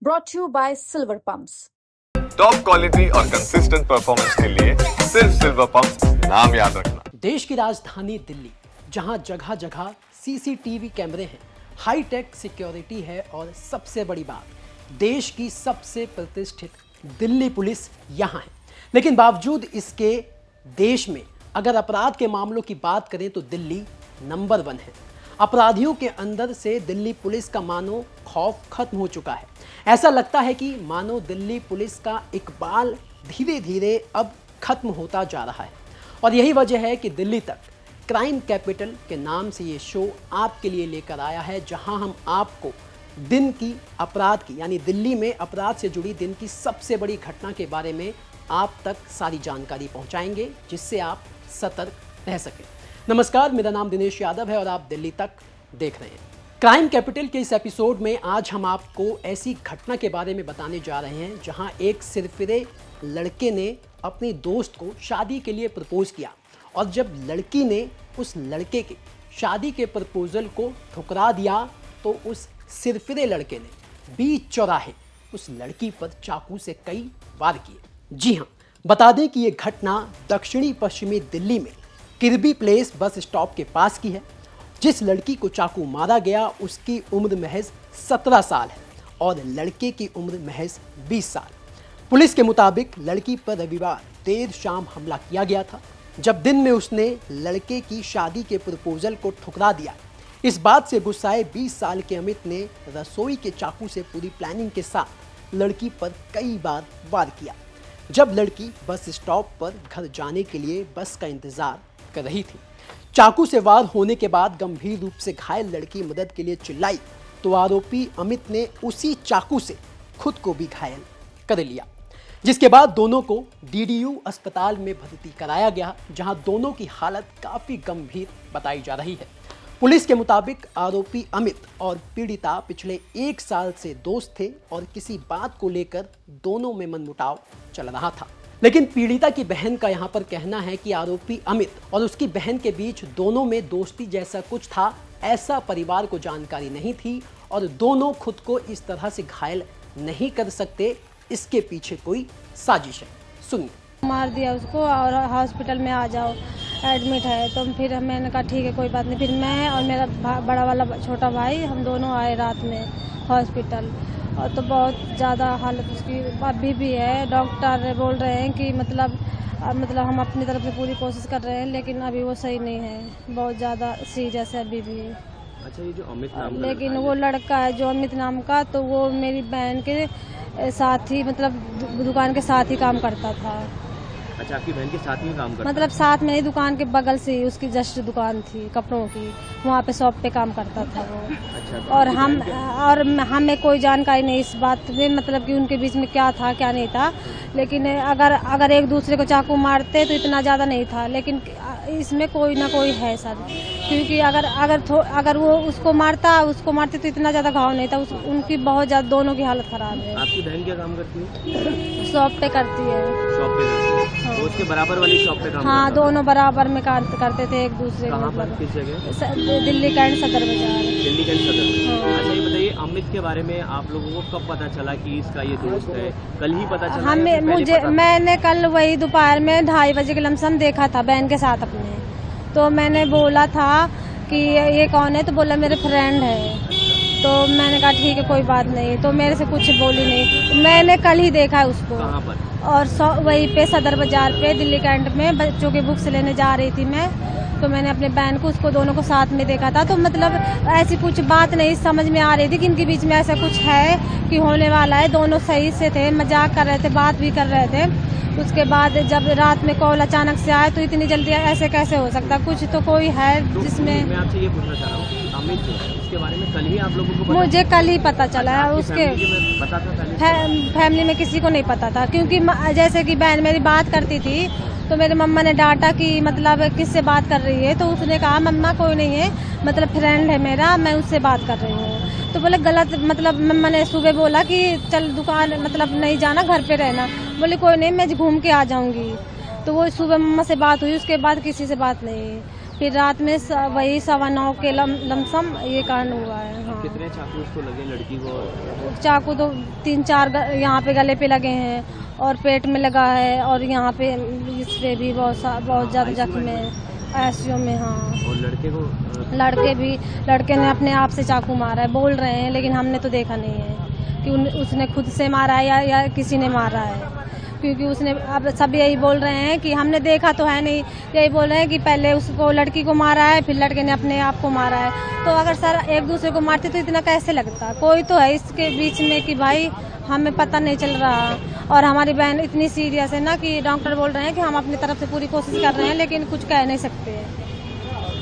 brought to you by Silver Pumps. Top quality और consistent performance के लिए सिर्फ सिल्वर पंप्स नाम याद रखना। देश की राजधानी दिल्ली, जहां जगह जगह सीसीटीवी कैमरे हैं, हाईटेक सिक्योरिटी है और सबसे बड़ी बात, देश की सबसे प्रतिष्ठित दिल्ली पुलिस यहां है। लेकिन बावजूद इसके देश में अगर अपराध के मामलों की बात करें तो दिल्ली नंबर 1 है। अपराधियों के अंदर से दिल्ली पुलिस का मानो खौफ खत्म हो चुका है। ऐसा लगता है कि मानो दिल्ली पुलिस का इकबाल धीरे धीरे अब खत्म होता जा रहा है। और यही वजह है कि दिल्ली तक क्राइम कैपिटल के नाम से ये शो आपके लिए लेकर आया है, जहां हम आपको दिन की अपराध की यानी दिल्ली में अपराध से जुड़ी दिन की सबसे बड़ी घटना के बारे में आप तक सारी जानकारी पहुंचाएंगे, जिससे आप सतर्क रह सकें। नमस्कार, मेरा नाम दिनेश यादव है और आप दिल्ली तक देख रहे हैं। क्राइम कैपिटल के इस एपिसोड में आज हम आपको ऐसी घटना के बारे में बताने जा रहे हैं जहां एक सिरफिरे लड़के ने अपनी दोस्त को शादी के लिए प्रपोज किया, और जब लड़की ने उस लड़के के शादी के प्रपोजल को ठुकरा दिया तो उस सिरफिरे लड़के ने बीच चौराहे उस लड़की पर चाकू से कई वार किए। जी हाँ, बता दें कि ये घटना दक्षिणी पश्चिमी दिल्ली में किर्बी प्लेस बस स्टॉप के पास की है। जिस लड़की को चाकू मारा गया उसकी उम्र महज 17 साल है और लड़के की उम्र महज 20 साल। पुलिस के मुताबिक लड़की पर रविवार देर शाम हमला किया गया था, जब दिन में उसने लड़के की शादी के प्रपोजल को ठुकरा दिया। इस बात से गुस्साए 20 साल के अमित ने रसोई के चाकू से पूरी प्लानिंग के साथ लड़की पर कई बार वार किया। जब लड़की बस स्टॉप पर घर जाने के लिए बस का इंतजार कर रही थी, चाकू से वार होने के बाद गंभीर रूप से घायल लड़की मदद के लिए चिल्लाई तो आरोपी अमित ने उसी चाकू से खुद को भी घायल कर लिया, जिसके बाद दोनों को डीडीयू अस्पताल में भर्ती कराया गया, जहां दोनों की हालत काफी गंभीर बताई जा रही है। पुलिस के मुताबिक आरोपी अमित और पीड़िता पिछले 1 साल से दोस्त थे और किसी बात को लेकर दोनों में मनमुटाव चल रहा था। लेकिन पीड़िता की बहन का यहाँ पर कहना है कि आरोपी अमित और उसकी बहन के बीच दोनों में दोस्ती जैसा कुछ था, ऐसा परिवार को जानकारी नहीं थी और दोनों खुद को इस तरह से घायल नहीं कर सकते, इसके पीछे कोई साजिश है। सुनिए। मार दिया उसको और हॉस्पिटल में आ जाओ, एडमिट है। तो फिर मैंने कहा ठीक है कोई बात नहीं। फिर मैं और मेरा बड़ा वाला छोटा भाई हम दोनों आए रात में हॉस्पिटल, और तो बहुत ज़्यादा हालत उसकी अभी भी है। डॉक्टर बोल रहे हैं कि मतलब हम अपनी तरफ से पूरी कोशिश कर रहे हैं, लेकिन अभी वो सही नहीं है, बहुत ज़्यादा सीरियस है अभी भी। अच्छा, ये जो अमित नाम लेकिन वो लड़का है जो अमित नाम का, तो वो मेरी बहन के साथ ही मतलब दुकान के साथ ही काम करता था। अच्छा, आपकी बहन के साथ में काम करता मतलब साथ में ही दुकान के बगल से ही उसकी जस्ट दुकान थी कपड़ों की, वहाँ पे शॉप पे काम करता था वो। अच्छा, तो और हमें कोई जानकारी नहीं इस बात में, मतलब कि उनके बीच में क्या था क्या नहीं था। लेकिन अगर एक दूसरे को चाकू मारते तो इतना ज़्यादा नहीं था, लेकिन इसमें कोई ना कोई है सर, क्योंकि अगर वो उसको मारते तो इतना ज़्यादा घाव नहीं था। उनकी बहुत ज़्यादा दोनों की हालत ख़राब है। आपकी बहन क्या काम करती है? शॉप पे करती है। शॉप पे करती है। हाँ। तो उसके बराबर वाली शॉप पे काम हाँ, करता है? दोनों बराबर में करते थे एक दूसरे कहाँ को। पर, किस जगह? दिल्ली कैंट सदर बाजार। दिल्ली कैंट सदर। हाँ। अच्छा, ये बताइए अमित के बारे में आप लोगों को कब पता चला कि इसका ये दोस्त है? कल ही पता चला? मैंने कल वही दोपहर में 2:30 बजे के लमसम देखा था बहन के साथ अपने। तो मैंने बोला था कि ये कौन है, तो बोला मेरे फ्रेंड है। तो मैंने कहा ठीक है कोई बात नहीं, तो मेरे से कुछ बोली नहीं। मैंने कल ही देखा है उसको। कहाँ पर? और वहीं पे सदर बाजार पे दिल्ली कैंट में बच्चों की बुक्स लेने जा रही थी मैं, तो मैंने अपने बहन को उसको दोनों को साथ में देखा था। तो मतलब ऐसी कुछ बात नहीं समझ में आ रही थी कि इनके बीच में ऐसा कुछ है कि होने वाला है। दोनों सही से थे, मजाक कर रहे थे, बात भी कर रहे थे। उसके बाद जब रात में कॉल अचानक से आया तो इतनी जल्दी ऐसे कैसे हो सकता, कुछ तो कोई है जिसमें। मैं आपसे ये पूछना चाह रहा हूँ कि अमित जो है उसके बारे में कल ही आप लोगों को मुझे कल ही पता चला है। उसके पता था? फैमिली में किसी को नहीं पता था, क्योंकि जैसे कि बहन मेरी बात करती थी तो मेरे मम्मा ने डांटा कि मतलब किससे बात कर रही है। तो उसने कहा मम्मा कोई नहीं है, मतलब फ्रेंड है मेरा, मैं उससे बात कर रही हूँ। तो बोले गलत, मतलब मम्मा ने सुबह बोला कि चल दुकान मतलब नहीं जाना, घर पे रहना। बोले कोई नहीं, मैं घूम के आ जाऊंगी। तो वो सुबह मम्मा से बात हुई, उसके बाद किसी से बात नहीं। फिर रात में वही 9:15 के लमसम ये कांड हुआ है। हाँ। कितने चाकू उसको लगे लड़की को? चाकू तो 3-4 यहाँ पे गले पे लगे हैं और पेट में लगा है और यहाँ पे इस पे भी बहुत ज़्यादा जख्म है ICU में। हाँ। और लड़के ने अपने आप से चाकू मारा है, बोल रहे हैं, लेकिन हमने तो देखा नहीं है कि उसने खुद से मारा है या किसी ने मारा है, क्योंकि उसने अब सब यही बोल रहे हैं कि हमने देखा तो है नहीं, यही बोल रहे हैं कि पहले उसको लड़की को मारा है फिर लड़के ने अपने आप को मारा है। तो अगर सर एक दूसरे को मारते तो इतना कैसे लगता? कोई तो है इसके बीच में कि भाई हमें पता नहीं चल रहा। और हमारी बहन इतनी सीरियस है ना कि डॉक्टर बोल रहे हैं कि हम अपनी तरफ से पूरी कोशिश कर रहे हैं लेकिन कुछ कह नहीं सकते।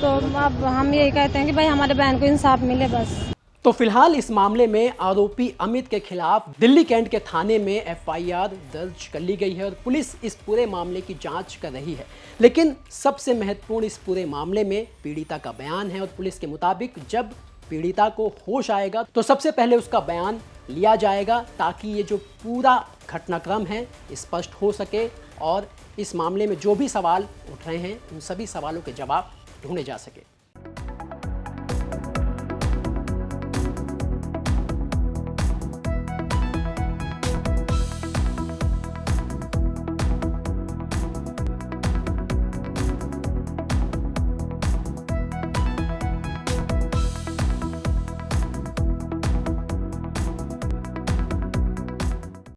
तो अब हम यही कहते हैं कि भाई हमारे बहन को इंसाफ मिले बस। तो फिलहाल इस मामले में आरोपी अमित के खिलाफ दिल्ली कैंट के थाने में FIR दर्ज कर ली गई है और पुलिस इस पूरे मामले की जांच कर रही है। लेकिन सबसे महत्वपूर्ण इस पूरे मामले में पीड़िता का बयान है और पुलिस के मुताबिक जब पीड़िता को होश आएगा तो सबसे पहले उसका बयान लिया जाएगा ताकि ये जो पूरा घटनाक्रम है स्पष्ट हो सके और इस मामले में जो भी सवाल उठ रहे हैं उन सभी सवालों के जवाब ढूंढे जा सके।